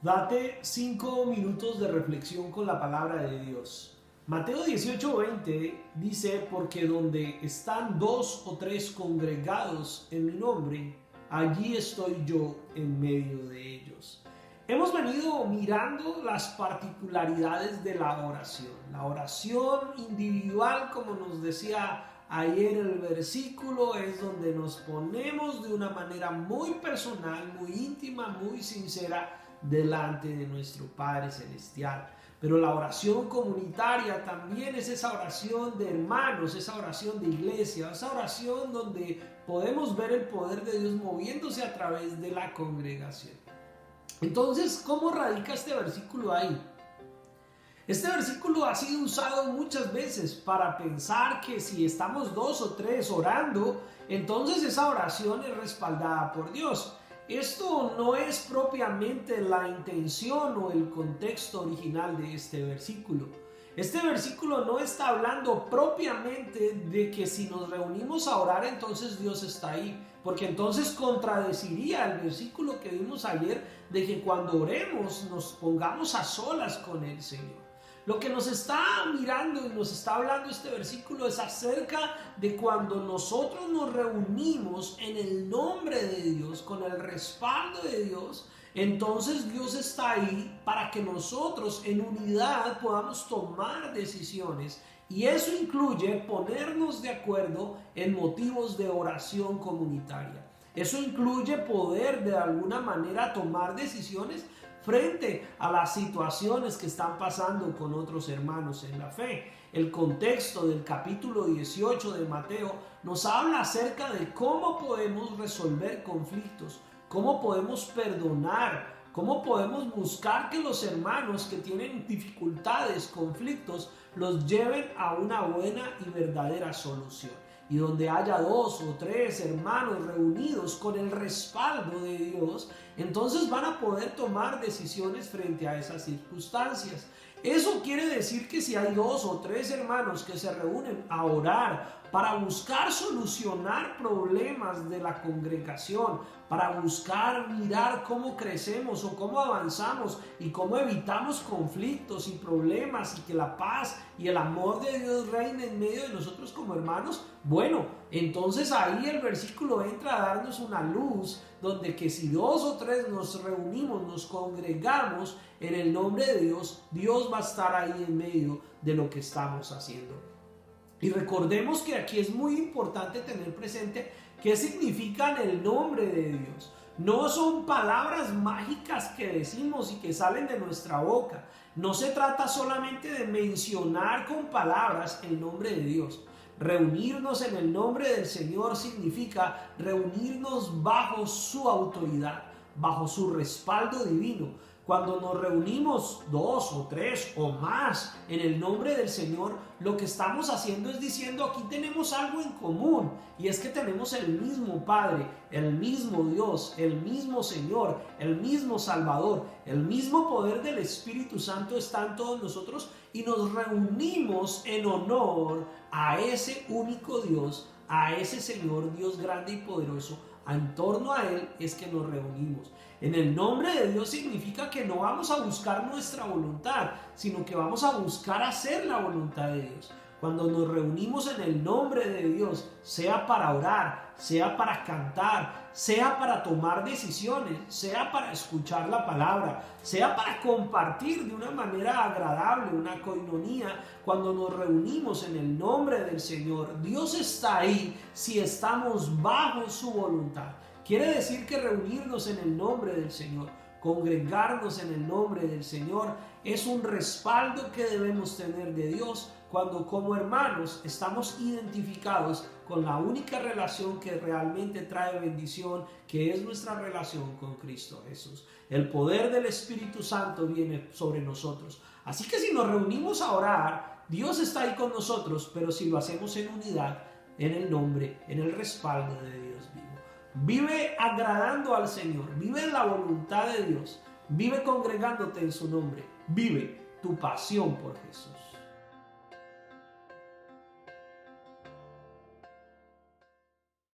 Date 5 minutos de reflexión con la palabra de Dios. Mateo 18:20 dice, porque donde están 2 o 3 congregados en mi nombre, allí estoy yo en medio de ellos. Hemos venido mirando las particularidades de la oración. La oración individual, como nos decía ayer el versículo, es donde nos ponemos de una manera muy personal, muy íntima, muy sincera delante de nuestro Padre Celestial. Pero la oración comunitaria también es esa oración de hermanos, esa oración de iglesia, esa oración donde podemos ver el poder de Dios moviéndose a través de la congregación. Entonces, ¿cómo radica este versículo ahí? Este versículo ha sido usado muchas veces para pensar que si estamos 2 o 3 orando, entonces esa oración es respaldada por Dios. Esto no es propiamente la intención o el contexto original de este versículo. Este versículo no está hablando propiamente de que si nos reunimos a orar, entonces Dios está ahí. Porque entonces contradeciría el versículo que vimos ayer de que cuando oremos nos pongamos a solas con el Señor. Lo que nos está mirando y nos está hablando este versículo es acerca de cuando nosotros nos reunimos en el nombre de Dios, con el respaldo de Dios. Entonces Dios está ahí para que nosotros en unidad podamos tomar decisiones. Y eso incluye ponernos de acuerdo en motivos de oración comunitaria. Eso incluye poder de alguna manera tomar decisiones frente a las situaciones que están pasando con otros hermanos en la fe. El contexto del capítulo 18 de Mateo nos habla acerca de cómo podemos resolver conflictos, cómo podemos perdonar, cómo podemos buscar que los hermanos que tienen dificultades, conflictos, los lleven a una buena y verdadera solución. Y donde haya 2 o 3 hermanos reunidos con el respaldo de Dios, entonces van a poder tomar decisiones frente a esas circunstancias. Eso quiere decir que si hay 2 o 3 hermanos que se reúnen a orar para buscar solucionar problemas de la congregación, para buscar mirar cómo crecemos o cómo avanzamos y cómo evitamos conflictos y problemas y que la paz y el amor de Dios reine en medio de nosotros como hermanos, bueno, entonces ahí el versículo entra a darnos una luz donde que si 2 o 3 nos reunimos, nos congregamos en el nombre de Dios, Dios va a estar ahí en medio de lo que estamos haciendo. Y recordemos que aquí es muy importante tener presente qué significa el nombre de Dios. No son palabras mágicas que decimos y que salen de nuestra boca. No se trata solamente de mencionar con palabras el nombre de Dios. Reunirnos en el nombre del Señor significa reunirnos bajo su autoridad, bajo su respaldo divino. Cuando nos reunimos 2 o 3 o más en el nombre del Señor, lo que estamos haciendo es diciendo aquí tenemos algo en común y es que tenemos el mismo Padre, el mismo Dios, el mismo Señor, el mismo Salvador, el mismo poder del Espíritu Santo está en todos nosotros y nos reunimos en honor a ese único Dios, a ese Señor Dios grande y poderoso. En torno a Él es que nos reunimos. En el nombre de Dios significa que no vamos a buscar nuestra voluntad, sino que vamos a buscar hacer la voluntad de Dios. Cuando nos reunimos en el nombre de Dios, sea para orar, sea para cantar, sea para tomar decisiones, sea para escuchar la palabra, sea para compartir de una manera agradable, una coinonía, cuando nos reunimos en el nombre del Señor, Dios está ahí si estamos bajo su voluntad. Quiere decir que reunirnos en el nombre del Señor, congregarnos en el nombre del Señor, es un respaldo que debemos tener de Dios cuando como hermanos estamos identificados con la única relación que realmente trae bendición, que es nuestra relación con Cristo Jesús. El poder del Espíritu Santo viene sobre nosotros. Así que si nos reunimos a orar, Dios está ahí con nosotros, pero si lo hacemos en unidad, en el nombre, en el respaldo de Dios vivo. Vive agradando al Señor, vive en la voluntad de Dios, vive congregándote en su nombre, vive tu pasión por Jesús.